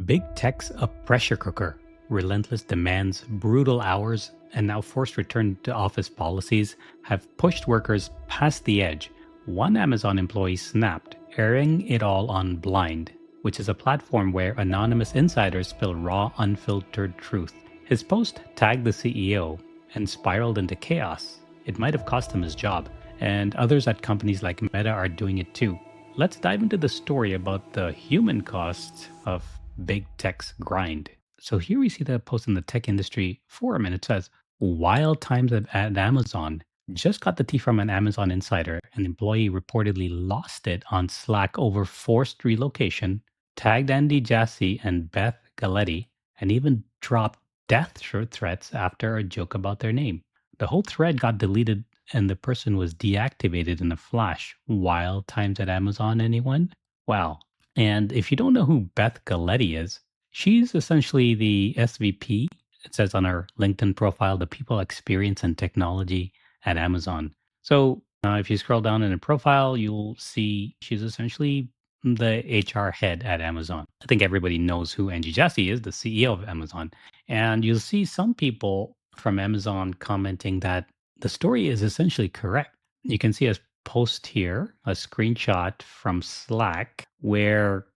Big tech's a pressure cooker. Relentless demands, brutal hours, and now forced return to office policies have pushed workers past the edge. One Amazon employee snapped, airing it all on Blind, which is a platform where anonymous insiders spill raw, unfiltered truth. His post tagged the CEO and spiraled into chaos. It might have cost him his job, and others at companies like Meta are doing it too. Let's dive into the story about the human costs of big tech's grind. So here we see the post in the tech industry forum, and it says, Wild times at Amazon. Just got the tea from an Amazon insider. An employee reportedly lost it on Slack over forced relocation, tagged Andy Jassy and Beth Galetti, and even dropped death threats after a joke about their name. The whole thread got deleted and the person was deactivated in a flash. Wild times at Amazon, anyone? Wow. And if you don't know who Beth Galetti is, she's essentially the SVP. It says on her LinkedIn profile, the people experience and technology at Amazon. So if you scroll down in her profile, you'll see she's essentially the HR head at Amazon. I think everybody knows who Angie Jassy is, the CEO of Amazon. And you'll see some people from Amazon commenting that the story is essentially correct. You can see a post here, a screenshot from Slack, where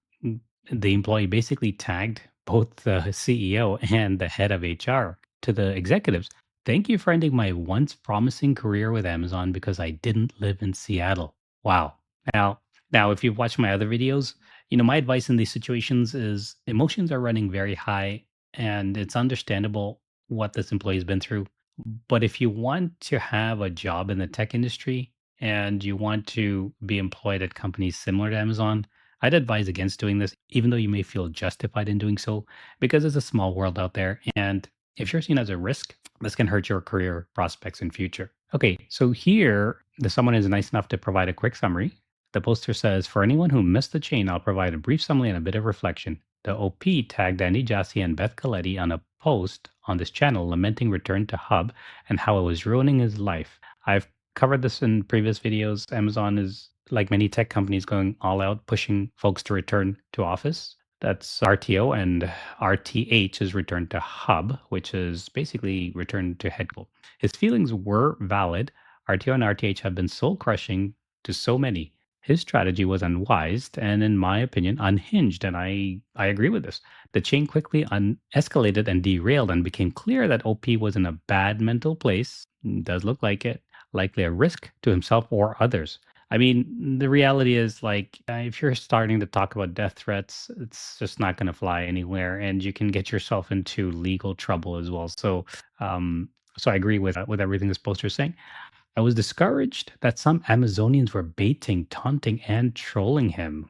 the employee basically tagged both the CEO and the head of HR to the executives. Thank you for ending my once promising career with Amazon because I didn't live in Seattle. Wow. Now, if you've watched my other videos, my advice in these situations is emotions are running very high and it's understandable what this employee's been through. But if you want to have a job in the tech industry and you want to be employed at companies similar to Amazon, I'd advise against doing this, even though you may feel justified in doing so, because it's a small world out there. And if you're seen as a risk, this can hurt your career prospects in future. Okay, so here, someone is nice enough to provide a quick summary. The poster says, for anyone who missed the chain, I'll provide a brief summary and a bit of reflection. The OP tagged Andy Jassy and Beth Coletti on a post on this channel lamenting return to Hub and how it was ruining his life. I've covered this in previous videos. Amazon is, like many tech companies, going all out, pushing folks to return to office. That's RTO, and RTH is return to Hub, which is basically return to headquarters. His feelings were valid. RTO and RTH have been soul crushing to so many. His strategy was unwise and, in my opinion, unhinged, and I agree with this. The chain quickly escalated and derailed, and became clear that OP was in a bad mental place. Does look like it, likely a risk to himself or others. I mean, the reality is, if you're starting to talk about death threats, it's just not going to fly anywhere, and you can get yourself into legal trouble as well. So I agree with everything this poster is saying. I was discouraged that some Amazonians were baiting, taunting, and trolling him.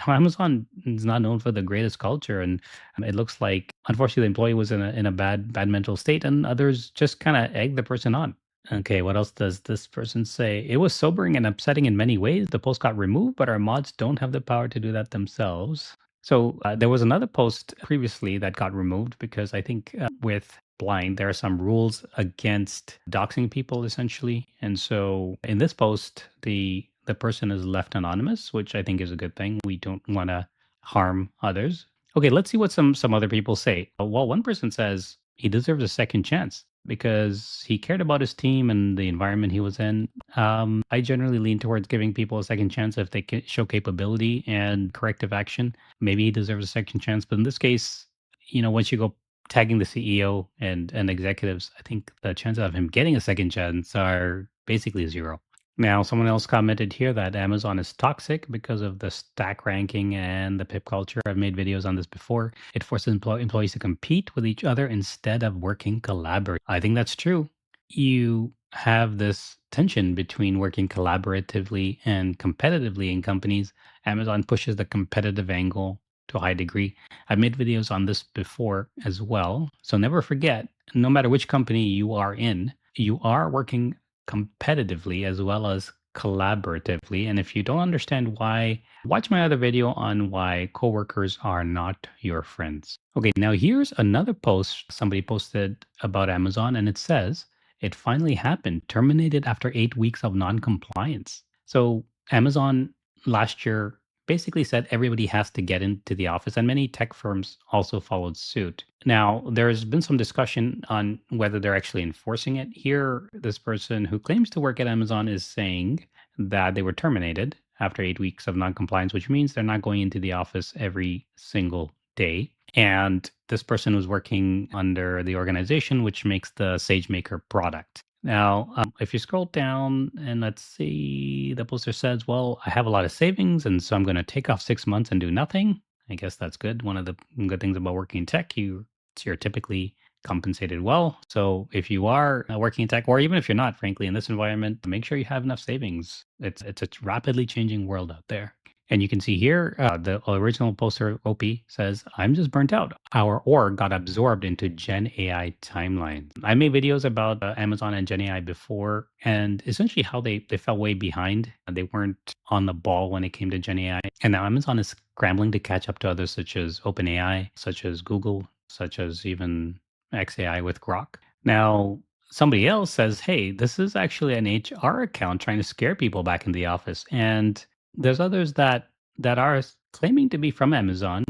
Amazon is not known for the greatest culture, and it looks like, unfortunately, the employee was in a bad mental state, and others just kind of egged the person on. Okay, what else does this person say? It was sobering and upsetting in many ways. The post got removed, but our mods don't have the power to do that themselves. So there was another post previously that got removed because I think with Blind, there are some rules against doxing people essentially. And so in this post, the person is left anonymous, which I think is a good thing. We don't want to harm others. Okay, let's see what some other people say. Well, one person says he deserves a second chance because he cared about his team and the environment he was in. I generally lean towards giving people a second chance if they can show capability and corrective action. Maybe he deserves a second chance, but in this case, once you go tagging the CEO and executives, I think the chances of him getting a second chance are basically zero. Now, someone else commented here that Amazon is toxic because of the stack ranking and the PIP culture. I've made videos on this before. It forces employees to compete with each other instead of working collaboratively. I think that's true. You have this tension between working collaboratively and competitively in companies. Amazon pushes the competitive angle to a high degree. I've made videos on this before as well. So never forget, no matter which company you are in, you are working competitively as well as collaboratively. And if you don't understand why, watch my other video on why coworkers are not your friends. Okay, now here's another post somebody posted about Amazon, and it says, it finally happened, terminated after 8 weeks of non-compliance. So Amazon last year basically said everybody has to get into the office, and many tech firms also followed suit. Now, there's been some discussion on whether they're actually enforcing it. Here, this person who claims to work at Amazon is saying that they were terminated after 8 weeks of noncompliance, which means they're not going into the office every single day. And this person was working under the organization which makes the SageMaker product. Now, if you scroll down and let's see, the poster says, well, I have a lot of savings, and so I'm going to take off 6 months and do nothing. I guess that's good. One of the good things about working in tech, you're typically compensated well. So if you are working in tech, or even if you're not, frankly, in this environment, make sure you have enough savings. It's a rapidly changing world out there. And you can see here, the original poster OP says, I'm just burnt out. Our org got absorbed into Gen AI timelines. I made videos about Amazon and Gen AI before, and essentially how they fell way behind. They weren't on the ball when it came to Gen AI. And now Amazon is scrambling to catch up to others such as OpenAI, such as Google, such as even XAI with Grok. Now, somebody else says, hey, this is actually an HR account trying to scare people back in the office. And there's others that are claiming to be from Amazon,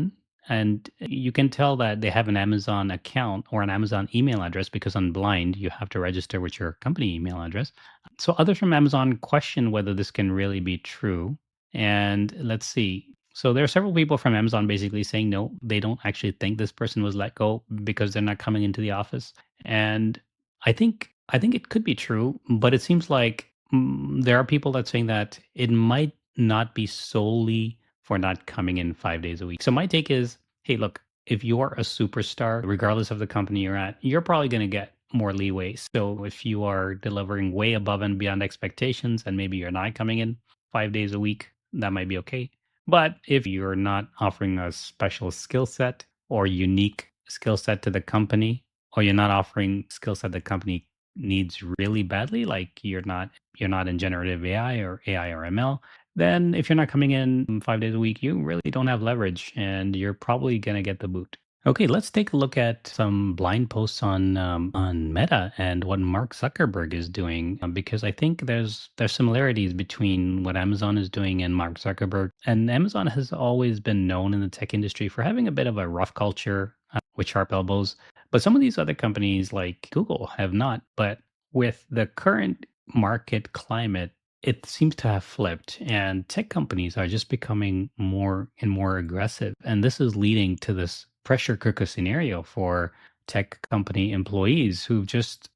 and you can tell that they have an Amazon account or an Amazon email address because on Blind you have to register with your company email address. So others from Amazon question whether this can really be true. And let's see. So there are several people from Amazon basically saying no, they don't actually think this person was let go because they're not coming into the office. And I think it could be true, but it seems like there are people that saying that it might not be solely for not coming in 5 days a week. So my take is, hey, look, if you're a superstar, regardless of the company you're at, you're probably going to get more leeway. So if you are delivering way above and beyond expectations and maybe you're not coming in 5 days a week, that might be okay. But if you're not offering a special skill set or unique skill set to the company, or you're not offering skill set the company needs really badly, like you're not in generative AI or ML, then if you're not coming in 5 days a week, you really don't have leverage and you're probably going to get the boot. Okay, let's take a look at some blind posts on Meta and what Mark Zuckerberg is doing, because I think there's similarities between what Amazon is doing and Mark Zuckerberg. And Amazon has always been known in the tech industry for having a bit of a rough culture with sharp elbows, but some of these other companies like Google have not. But with the current market climate, it seems to have flipped, and tech companies are just becoming more and more aggressive. And this is leading to this pressure cooker scenario for tech company employees who just,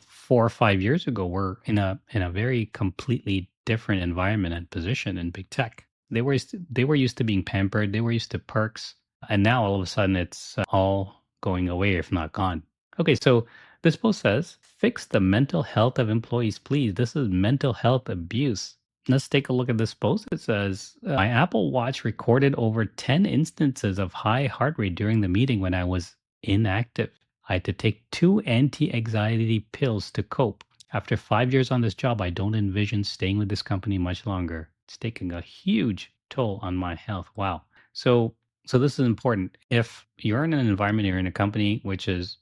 4 or 5 years ago were in a very completely different environment and position in big tech. They were used to being pampered, they were used to perks, and now all of a sudden it's all going away, if not gone. Okay, so this post says, fix the mental health of employees, please. This is mental health abuse. Let's take a look at this post. It says, my Apple Watch recorded over 10 instances of high heart rate during the meeting when I was inactive. I had to take 2 anti-anxiety pills to cope. After 5 years on this job, I don't envision staying with this company much longer. It's taking a huge toll on my health. Wow. So this is important. If you're in an environment, you're in a company which is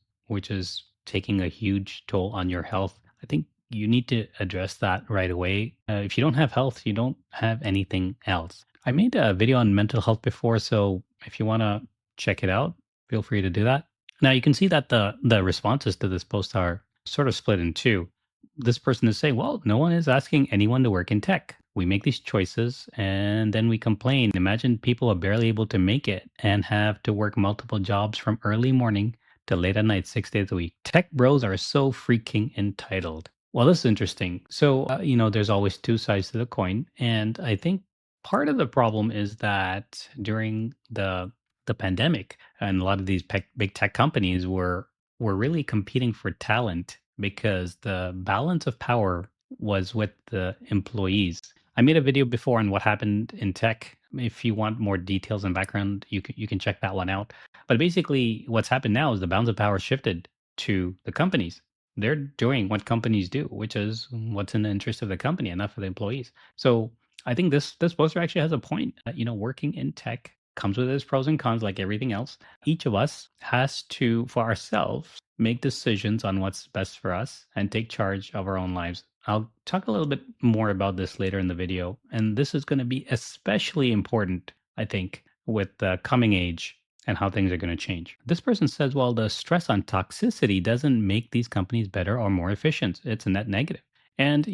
taking a huge toll on your health, I think you need to address that right away. If you don't have health, you don't have anything else. I made a video on mental health before, so if you want to check it out, feel free to do that. Now you can see that the responses to this post are sort of split in two. This person is saying, well, no one is asking anyone to work in tech. We make these choices and then we complain. Imagine people are barely able to make it and have to work multiple jobs from early morning to late at night, 6 days a week. Tech bros are so freaking entitled. Well, this is interesting. So, there's always two sides to the coin. And I think part of the problem is that during the pandemic, and a lot of these big tech companies were really competing for talent because the balance of power was with the employees. I made a video before on what happened in tech. If you want more details and background, you can check that one out. But basically, what's happened now is the balance of power shifted to the companies. They're doing what companies do, which is what's in the interest of the company and not for the employees. So I think this poster actually has a point. Working in tech comes with its pros and cons, like everything else. Each of us has to, for ourselves, make decisions on what's best for us and take charge of our own lives. I'll talk a little bit more about this later in the video. And this is going to be especially important, I think, with the coming age and how things are going to change. This person says, well, the stress on toxicity doesn't make these companies better or more efficient. It's a net negative. And,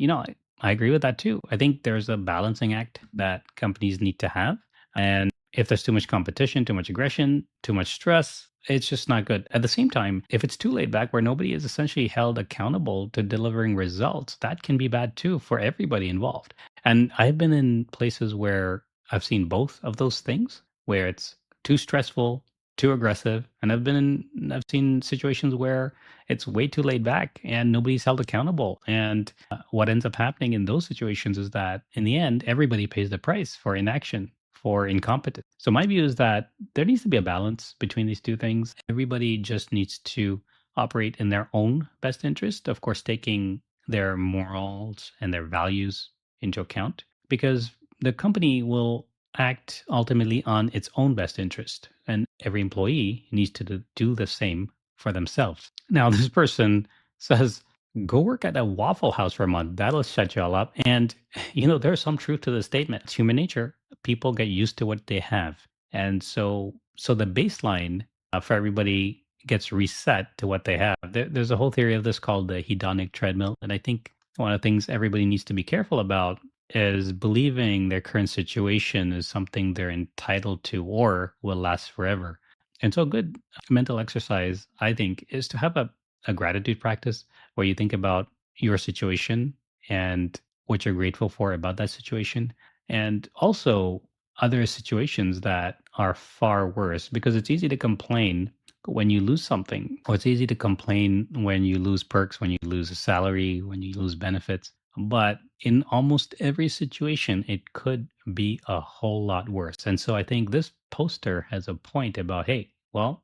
I agree with that too. I think there's a balancing act that companies need to have. And if there's too much competition, too much aggression, too much stress, it's just not good. At the same time, if it's too laid back where nobody is essentially held accountable to delivering results, that can be bad too for everybody involved. And I've been in places where I've seen both of those things, where it's too stressful, too aggressive, and I've seen situations where it's way too laid back and nobody's held accountable. And what ends up happening in those situations is that in the end, everybody pays the price for inaction, for incompetence. So my view is that there needs to be a balance between these two things. Everybody just needs to operate in their own best interest, of course, taking their morals and their values into account, because the company will act ultimately on its own best interest, and every employee needs to do the same for themselves. Now, this person says, go work at a Waffle House for a month. That'll shut you all up. And, there's some truth to the statement. It's human nature. People get used to what they have. And so the baseline for everybody gets reset to what they have. There's a whole theory of this called the hedonic treadmill. And I think one of the things everybody needs to be careful about is believing their current situation is something they're entitled to or will last forever. And so, a good mental exercise, I think, is to have a gratitude practice where you think about your situation and what you're grateful for about that situation. And also other situations that are far worse, because it's easy to complain when you lose something, or it's easy to complain when you lose perks, when you lose a salary, when you lose benefits. But in almost every situation, it could be a whole lot worse. And so I think this poster has a point about, hey, well,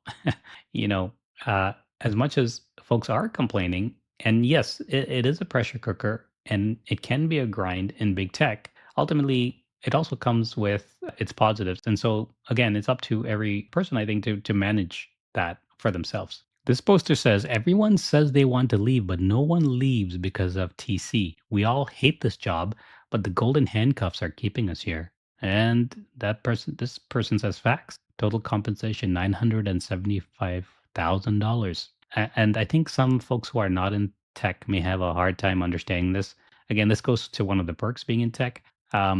you know, as much as folks are complaining, and yes, it is a pressure cooker and it can be a grind in big tech, ultimately, it also comes with its positives. And so, again, it's up to every person, I think, to manage that for themselves. This poster says, everyone says they want to leave, but no one leaves because of TC. We all hate this job, but the golden handcuffs are keeping us here. And this person says facts. Total compensation $975,000. And I think some folks who are not in tech may have a hard time understanding this. Again, this goes to one of the perks being in tech. Are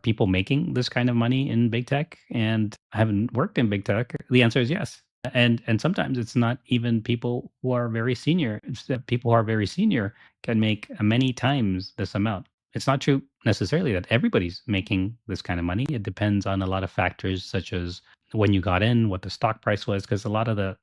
people making this kind of money in big tech and haven't worked in big tech? The answer is yes. And sometimes it's not even people who are very senior. It's that people who are very senior can make many times this amount. It's not true necessarily that everybody's making this kind of money. It depends on a lot of factors, such as when you got in, what the stock price was, because a lot of the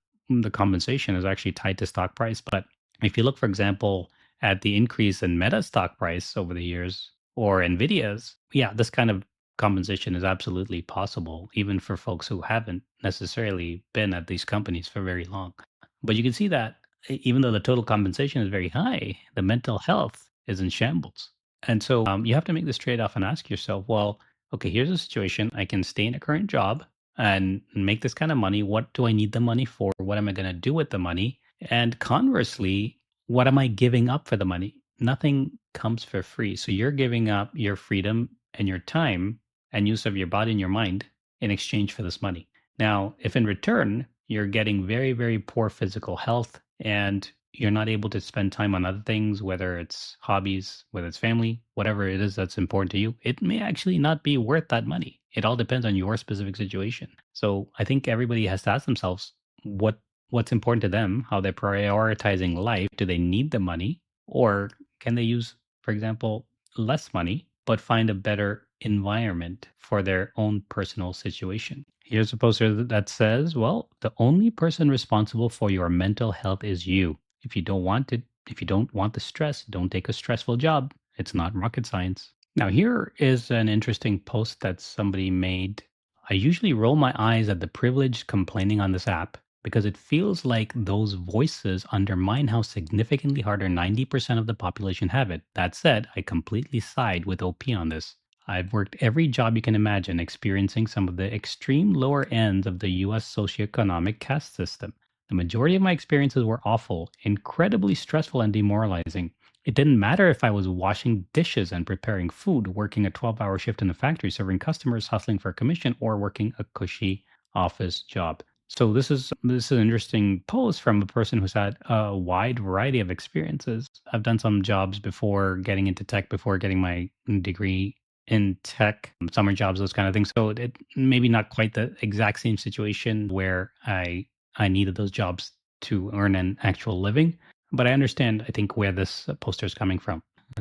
compensation is actually tied to stock price. But if you look, for example, at the increase in Meta stock price over the years, or Nvidia's, yeah, this kind of compensation is absolutely possible, even for folks who haven't necessarily been at these companies for very long. But you can see that even though the total compensation is very high, the mental health is in shambles. And so you have to make this trade off and ask yourself, well, okay, here's a situation. I can stay in a current job and make this kind of money. What do I need the money for? What am I going to do with the money? And conversely, what am I giving up for the money? Nothing comes for free. So you're giving up your freedom and your time and use of your body and your mind in exchange for this money. Now, if in return you're getting very, very poor physical health and you're not able to spend time on other things, whether it's hobbies, whether it's family, whatever it is that's important to you, it may actually not be worth that money. It all depends on your specific situation. So I think everybody has to ask themselves what's important to them, how they're prioritizing life. Do they need the money? Or can they use, for example, less money, but find a better environment for their own personal situation? Here's a poster that says, well, the only person responsible for your mental health is you. If you don't want it, if you don't want the stress, don't take a stressful job. It's not rocket science. Now, here is an interesting post that somebody made. I usually roll my eyes at the privileged complaining on this app because it feels like those voices undermine how significantly harder 90% of the population have it. That said, I completely side with OP on this. I've worked every job you can imagine, experiencing some of the extreme lower ends of the US socioeconomic caste system. The majority of my experiences were awful, incredibly stressful, and demoralizing. It didn't matter if I was washing dishes and preparing food, working a 12-hour shift in a factory, serving customers, hustling for a commission, or working a cushy office job. So this is an interesting post from a person who's had a wide variety of experiences. I've done some jobs before getting into tech, before getting my degree in tech, summer jobs, those kind of things. So it maybe not quite the exact same situation where I needed those jobs to earn an actual living, but I understand, I think, where this poster is coming from.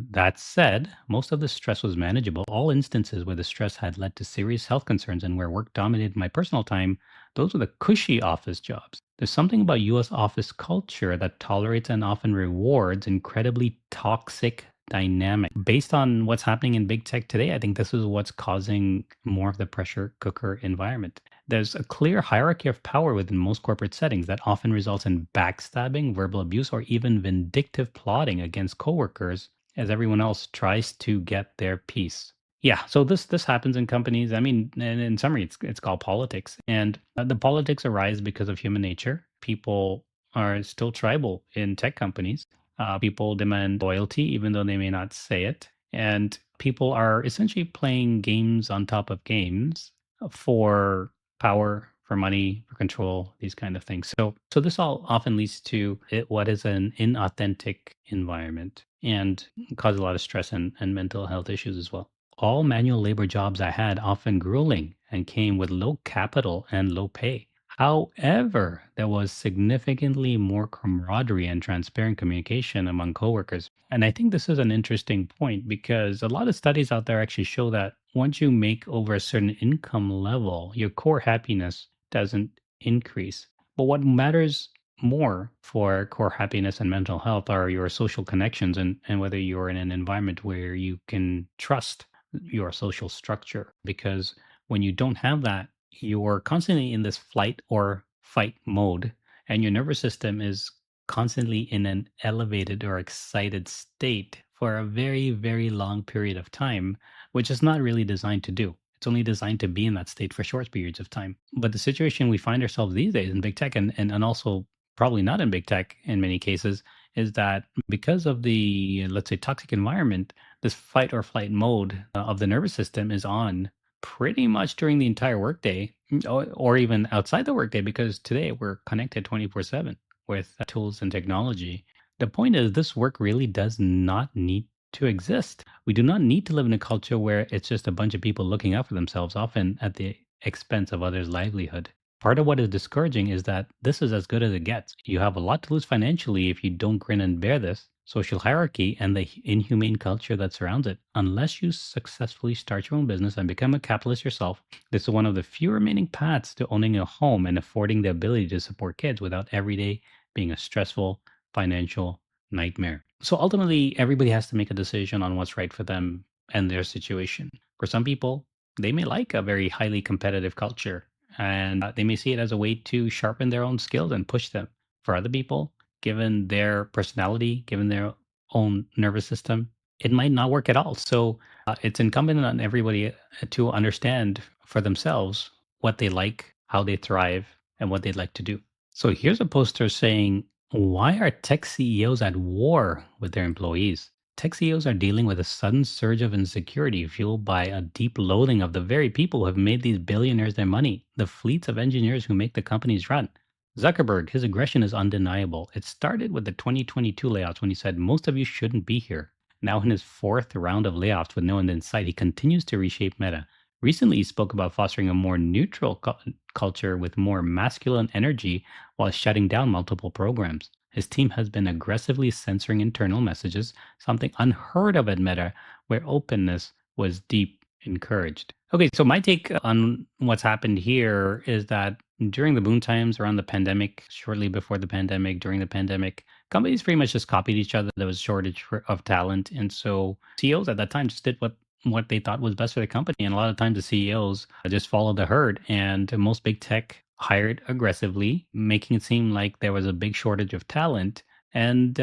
That said, most of the stress was manageable. All instances where the stress had led to serious health concerns and where work dominated my personal time, those were the cushy office jobs. There's something about US office culture that tolerates and often rewards incredibly toxic dynamic. Based on what's happening in big tech today, I think this is what's causing more of the pressure cooker environment. There's a clear hierarchy of power within most corporate settings that often results in backstabbing, verbal abuse, or even vindictive plotting against coworkers as everyone else tries to get their piece. Yeah, so this happens in companies. I mean, in summary, it's called politics, and the politics arise because of human nature. People are still tribal in tech companies. People demand loyalty, even though they may not say it, and people are essentially playing games on top of games for power, for money, for control, these kind of things. So this all often leads to what is an inauthentic environment and cause a lot of stress and mental health issues as well. All manual labor jobs I had often grueling and came with low capital and low pay. However, there was significantly more camaraderie and transparent communication among coworkers. And I think this is an interesting point because a lot of studies out there actually show that once you make over a certain income level, your core happiness doesn't increase. But what matters more for core happiness and mental health are your social connections and whether you're in an environment where you can trust your social structure. Because when you don't have that, you're constantly in this flight or fight mode, and your nervous system is constantly in an elevated or excited state for a very, very long period of time, which is not really designed to do. It's only designed to be in that state for short periods of time. But the situation we find ourselves these days in big tech and also probably not in big tech in many cases is that because of the, let's say, toxic environment, this fight or flight mode of the nervous system is on pretty much during the entire workday or even outside the workday because today we're connected 24/7 with tools and technology. The point is, this work really does not need to exist. We do not need to live in a culture where it's just a bunch of people looking out for themselves, often at the expense of others' livelihood. Part of what is discouraging is that this is as good as it gets. You have a lot to lose financially if you don't grin and bear this social hierarchy and the inhumane culture that surrounds it. Unless you successfully start your own business and become a capitalist yourself, this is one of the few remaining paths to owning a home and affording the ability to support kids without every day being a stressful financial nightmare. So ultimately, everybody has to make a decision on what's right for them and their situation. For some people, they may like a very highly competitive culture and they may see it as a way to sharpen their own skills and push them. For other people, given their personality, given their own nervous system, it might not work at all. So it's incumbent on everybody to understand for themselves what they like, how they thrive, and what they'd like to do. So here's a poster saying, why are tech CEOs at war with their employees? Tech CEOs are dealing with a sudden surge of insecurity fueled by a deep loathing of the very people who have made these billionaires their money, the fleets of engineers who make the companies run. Zuckerberg, his aggression is undeniable. It started with the 2022 layoffs when he said, most of you shouldn't be here. Now, in his fourth round of layoffs with no end in sight, he continues to reshape Meta. Recently, he spoke about fostering a more neutral culture with more masculine energy while shutting down multiple programs. His team has been aggressively censoring internal messages, something unheard of at Meta, where openness was deep encouraged. Okay, so my take on what's happened here is that during the boom times around the pandemic, shortly before the pandemic, during the pandemic, companies pretty much just copied each other. There was a shortage of talent. And so CEOs at that time just did what they thought was best for the company. And a lot of times the CEOs just followed the herd. And most big tech hired aggressively, making it seem like there was a big shortage of talent. And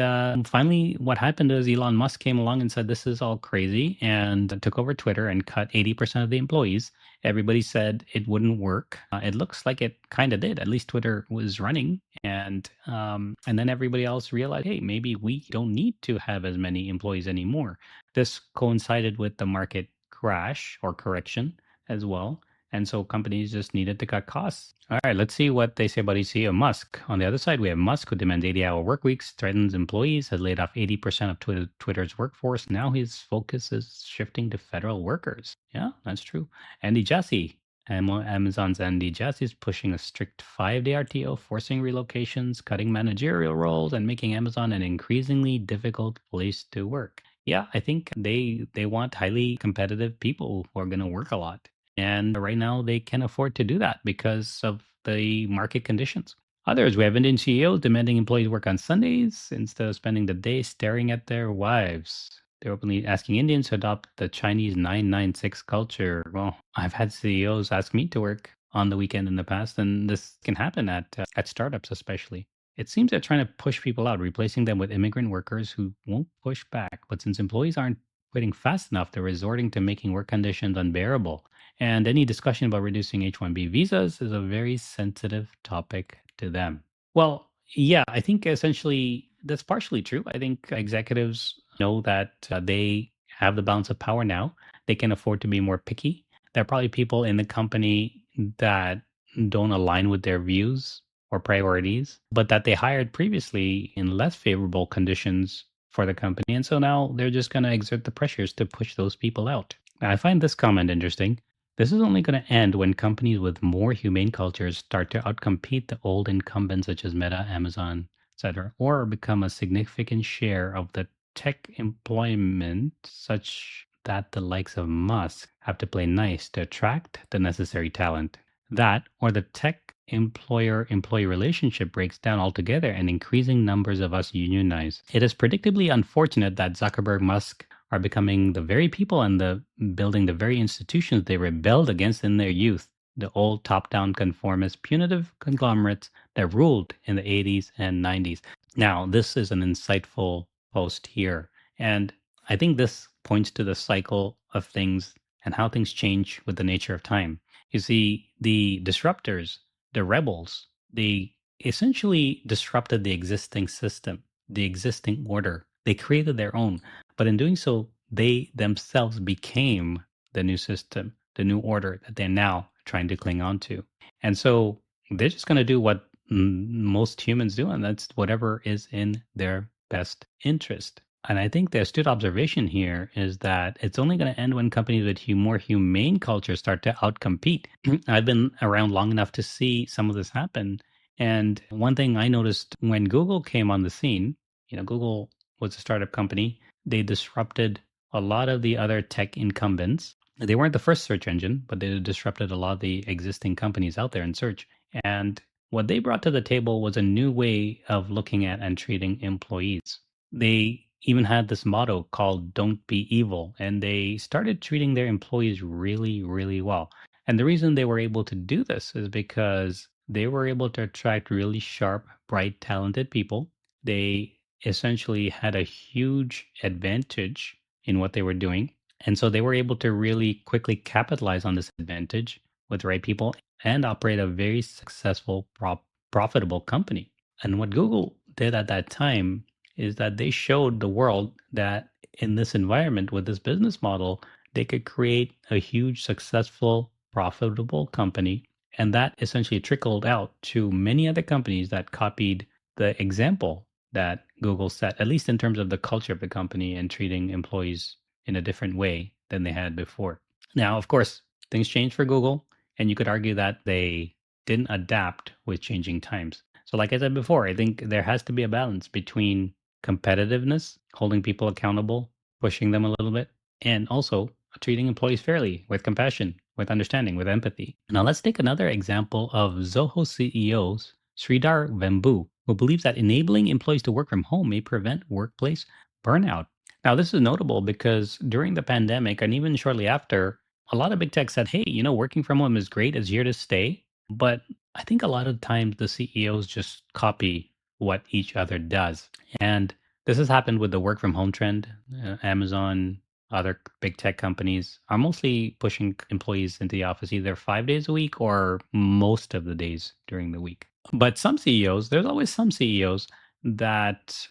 finally, what happened is Elon Musk came along and said, "This is all crazy," and took over Twitter and cut 80% of the employees. Everybody said it wouldn't work. It looks like it kind of did. At least Twitter was running, and then everybody else realized, hey, maybe we don't need to have as many employees anymore. This coincided with the market crash or correction as well. And so companies just needed to cut costs. All right, let's see what they say about CEO Musk. On the other side, we have Musk, who demands 80-hour work weeks, threatens employees, has laid off 80% of Twitter's workforce. Now his focus is shifting to federal workers. Yeah, that's true. Andy Jassy, Amazon's Andy Jassy, is pushing a strict 5-day RTO, forcing relocations, cutting managerial roles, and making Amazon an increasingly difficult place to work. Yeah, I think they want highly competitive people who are going to work a lot. And right now, they can afford to do that because of the market conditions. Others, we have Indian CEOs demanding employees work on Sundays instead of spending the day staring at their wives. They're openly asking Indians to adopt the Chinese 996 culture. Well, I've had CEOs ask me to work on the weekend in the past, and this can happen at startups especially. It seems they're trying to push people out, replacing them with immigrant workers who won't push back. But since employees aren't quitting fast enough, they're resorting to making work conditions unbearable. And any discussion about reducing H-1B visas is a very sensitive topic to them. Well, yeah, I think essentially that's partially true. I think executives know that they have the balance of power now. They can afford to be more picky. There are probably people in the company that don't align with their views or priorities, but that they hired previously in less favorable conditions for the company. And so now they're just going to exert the pressures to push those people out. Now, I find this comment interesting. This is only going to end when companies with more humane cultures start to outcompete the old incumbents such as Meta, Amazon, etc., or become a significant share of the tech employment such that the likes of Musk have to play nice to attract the necessary talent. That, or the tech employer employee relationship breaks down altogether and increasing numbers of us unionize. It is predictably unfortunate that Zuckerberg, Musk, are becoming the very people and building the very institutions they rebelled against in their youth, the old top-down conformist punitive conglomerates that ruled in the 80s and 90s. Now, this is an insightful post here, and I think this points to the cycle of things and how things change with the nature of time. You see, the disruptors, the rebels, they essentially disrupted the existing system, the existing order. They created their own. But in doing so, they themselves became the new system, the new order that they're now trying to cling on to. And so they're just going to do what most humans do, and that's whatever is in their best interest. And I think the astute observation here is that it's only going to end when companies with more humane cultures start to outcompete. I've been around long enough to see some of this happen. And one thing I noticed when Google came on the scene, Google was a startup company. They disrupted a lot of the other tech incumbents. They weren't the first search engine, but they disrupted a lot of the existing companies out there in search. And what they brought to the table was a new way of looking at and treating employees. They even had this motto called "Don't be evil," and they started treating their employees really, really well. And the reason they were able to do this is because they were able to attract really sharp, bright, talented people. They essentially had a huge advantage in what they were doing. And so they were able to really quickly capitalize on this advantage with the right people and operate a very successful, profitable company. And what Google did at that time is that they showed the world that in this environment with this business model, they could create a huge, successful, profitable company. And that essentially trickled out to many other companies that copied the example that Google set, at least in terms of the culture of the company and treating employees in a different way than they had before. Now, of course, things changed for Google, and you could argue that they didn't adapt with changing times. So, like I said before, I think there has to be a balance between competitiveness, holding people accountable, pushing them a little bit, and also treating employees fairly with compassion, with understanding, with empathy. Now, let's take another example of Zoho CEO Sridhar Vembu, who believes that enabling employees to work from home may prevent workplace burnout. Now, this is notable because during the pandemic and even shortly after, a lot of big tech said, hey, working from home is great, it's here to stay. But I think a lot of times the CEOs just copy what each other does. And this has happened with the work from home trend. Amazon, other big tech companies are mostly pushing employees into the office either 5 days a week or most of the days during the week. But some CEOs, there's always some CEOs that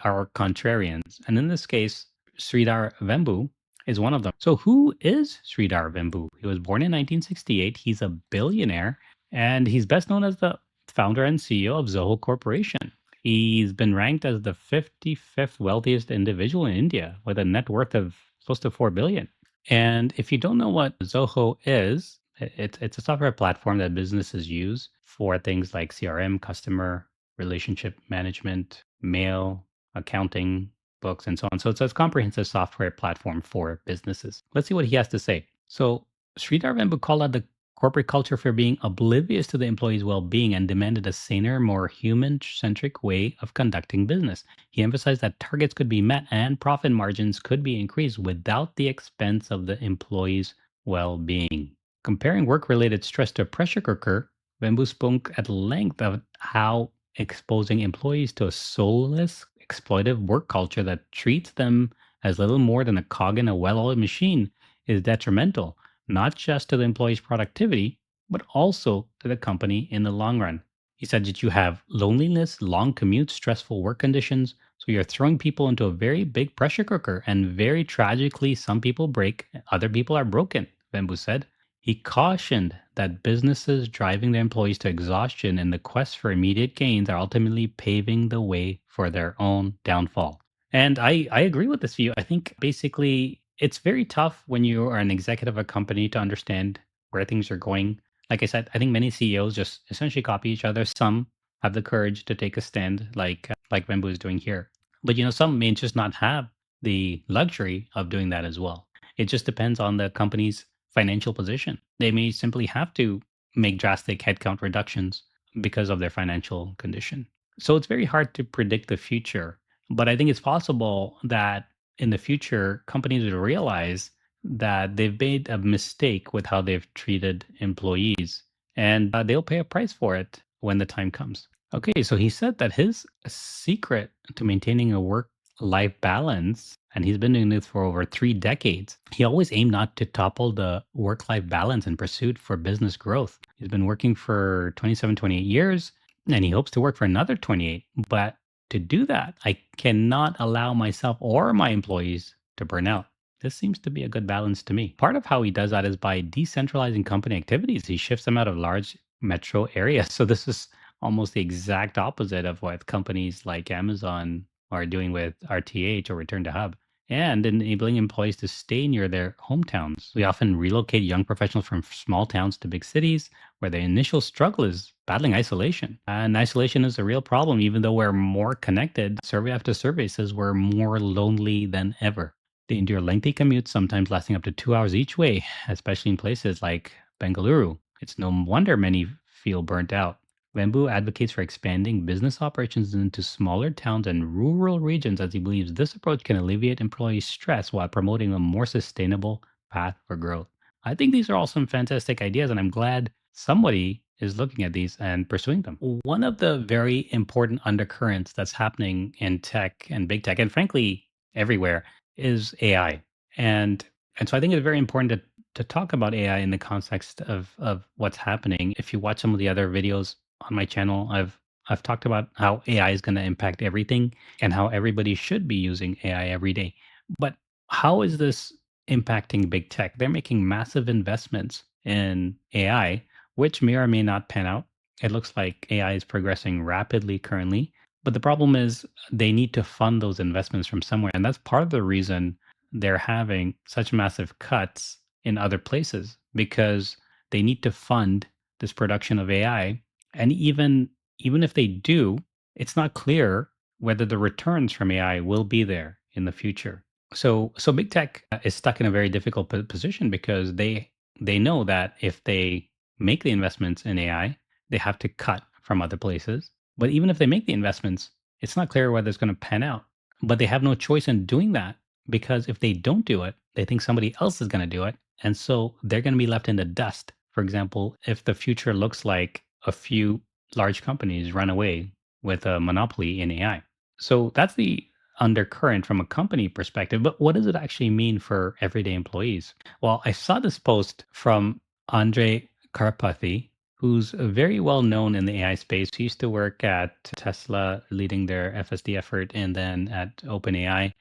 are contrarians. And in this case, Sridhar Vembu is one of them. So who is Sridhar Vembu? He was born in 1968. He's a billionaire and he's best known as the founder and CEO of Zoho Corporation. He's been ranked as the 55th wealthiest individual in India with a net worth of close to 4 billion. And if you don't know what Zoho is, it's a software platform that businesses use for things like CRM, customer relationship management, mail, accounting, books, and so on. So it's a comprehensive software platform for businesses. Let's see what he has to say. So Sridhar Vembu called out the corporate culture for being oblivious to the employees' well-being and demanded a saner, more human-centric way of conducting business. He emphasized that targets could be met and profit margins could be increased without the expense of the employees' well-being. Comparing work-related stress to a pressure cooker, Vembu spoke at length of how exposing employees to a soulless, exploitive work culture that treats them as little more than a cog in a well-oiled machine is detrimental, not just to the employee's productivity, but also to the company in the long run. He said that you have loneliness, long commutes, stressful work conditions. So you're throwing people into a very big pressure cooker. And very tragically, some people break, other people are broken, Vembu said. He cautioned that businesses driving their employees to exhaustion in the quest for immediate gains are ultimately paving the way for their own downfall. And I agree with this view. I think basically it's very tough when you are an executive of a company to understand where things are going. Like I said, I think many CEOs just essentially copy each other. Some have the courage to take a stand, like Vembu is doing here. But some may just not have the luxury of doing that as well. It just depends on the company's financial position. They may simply have to make drastic headcount reductions because of their financial condition. So it's very hard to predict the future. But I think it's possible that in the future, companies will realize that they've made a mistake with how they've treated employees, and they'll pay a price for it when the time comes. Okay, so he said that his secret to maintaining a work life balance, and he's been doing this for over 3 decades, he always aimed not to topple the work life balance and pursuit for business growth. He's been working for 27, 28 years, and he hopes to work for another 28. But to do that, I cannot allow myself or my employees to burn out. This seems to be a good balance to me. Part of how he does that is by decentralizing company activities. He shifts them out of large metro areas. So this is almost the exact opposite of what companies like Amazon are doing with RTH or Return to Hub, and enabling employees to stay near their hometowns. We often relocate young professionals from small towns to big cities where the initial struggle is battling isolation. And isolation is a real problem, even though we're more connected. Survey after survey says we're more lonely than ever. They endure lengthy commutes, sometimes lasting up to 2 hours each way, especially in places like Bengaluru. It's no wonder many feel burnt out. Vembu advocates for expanding business operations into smaller towns and rural regions as he believes this approach can alleviate employee stress while promoting a more sustainable path for growth. I think these are all some fantastic ideas, and I'm glad somebody is looking at these and pursuing them. One of the very important undercurrents that's happening in tech and big tech, and frankly, everywhere, is AI. And so I think it's very important to talk about AI in the context of what's happening. If you watch some of the other videos on my channel, I've talked about how AI is going to impact everything and how everybody should be using AI every day. But how is this impacting big tech? They're making massive investments in AI, which may or may not pan out. It looks like AI is progressing rapidly currently. But the problem is they need to fund those investments from somewhere. And that's part of the reason they're having such massive cuts in other places, because they need to fund this production of AI. And even if they do, it's not clear whether the returns from AI will be there in the future. So big tech is stuck in a very difficult position because they know that if they make the investments in AI, they have to cut from other places. But even if they make the investments, it's not clear whether it's going to pan out. But they have no choice in doing that, because if they don't do it, they think somebody else is going to do it. And so they're going to be left in the dust. For example, if the future looks like a few large companies run away, with a monopoly in AI. So that's the undercurrent from a company perspective. But what does it actually mean for everyday employees? Well, I saw this post from Andrej Karpathy, who's very well known in the AI space. He used to work at Tesla, leading their FSD effort, and then at OpenAI.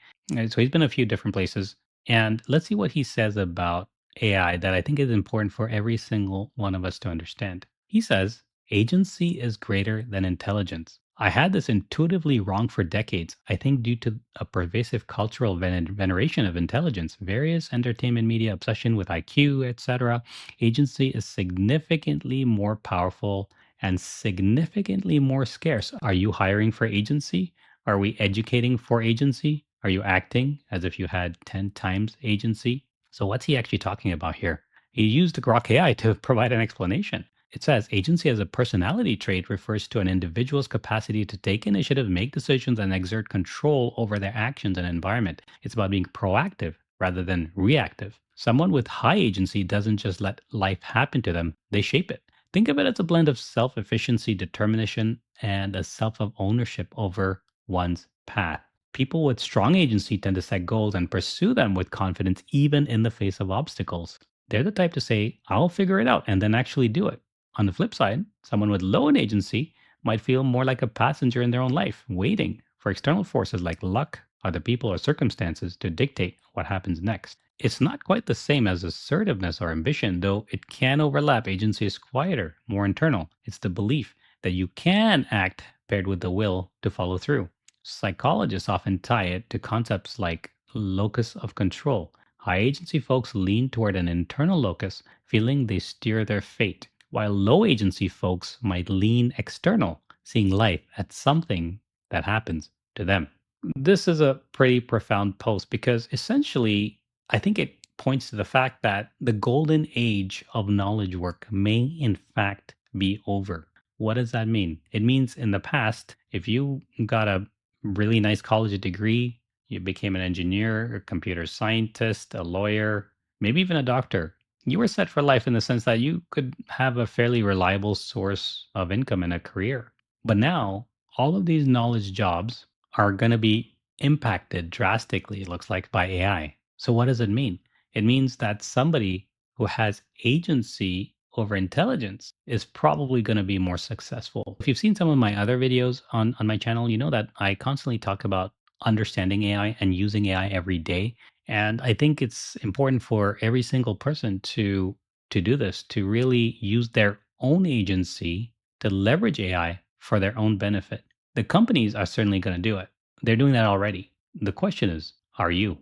So he's been a few different places. And let's see what he says about AI that I think is important for every single one of us to understand. He says, agency is greater than intelligence. I had this intuitively wrong for decades, I think due to a pervasive cultural veneration of intelligence, various entertainment media obsession with IQ, etc. Agency is significantly more powerful and significantly more scarce. Are you hiring for agency? Are we educating for agency? Are you acting as if you had 10 times agency? So, what's he actually talking about here? He used Grok AI to provide an explanation. It says agency as a personality trait refers to an individual's capacity to take initiative, make decisions, and exert control over their actions and environment. It's about being proactive rather than reactive. Someone with high agency doesn't just let life happen to them, they shape it. Think of it as a blend of self efficiency, determination, and a self of ownership over one's path. People with strong agency tend to set goals and pursue them with confidence, even in the face of obstacles. They're the type to say, I'll figure it out, and then actually do it. On the flip side, someone with low in agency might feel more like a passenger in their own life, waiting for external forces like luck, other people, or circumstances to dictate what happens next. It's not quite the same as assertiveness or ambition, though it can overlap. Agency is quieter, more internal. It's the belief that you can act paired with the will to follow through. Psychologists often tie it to concepts like locus of control. High agency folks lean toward an internal locus, feeling they steer their fate, while low agency folks might lean external, seeing life as something that happens to them. This is a pretty profound post because essentially, I think it points to the fact that the golden age of knowledge work may, in fact, be over. What does that mean? It means in the past, if you got a really nice college degree, you became an engineer, a computer scientist, a lawyer, maybe even a doctor, you were set for life in the sense that you could have a fairly reliable source of income and a career. But now, all of these knowledge jobs are going to be impacted drastically, it looks like, by AI. So, what does it mean? It means that somebody who has agency over intelligence is probably going to be more successful. If you've seen some of my other videos on my channel, you know that I constantly talk about understanding AI and using AI every day. And I think it's important for every single person to do this, to really use their own agency to leverage AI for their own benefit. The companies are certainly going to do it. They're doing that already. The question is, are you?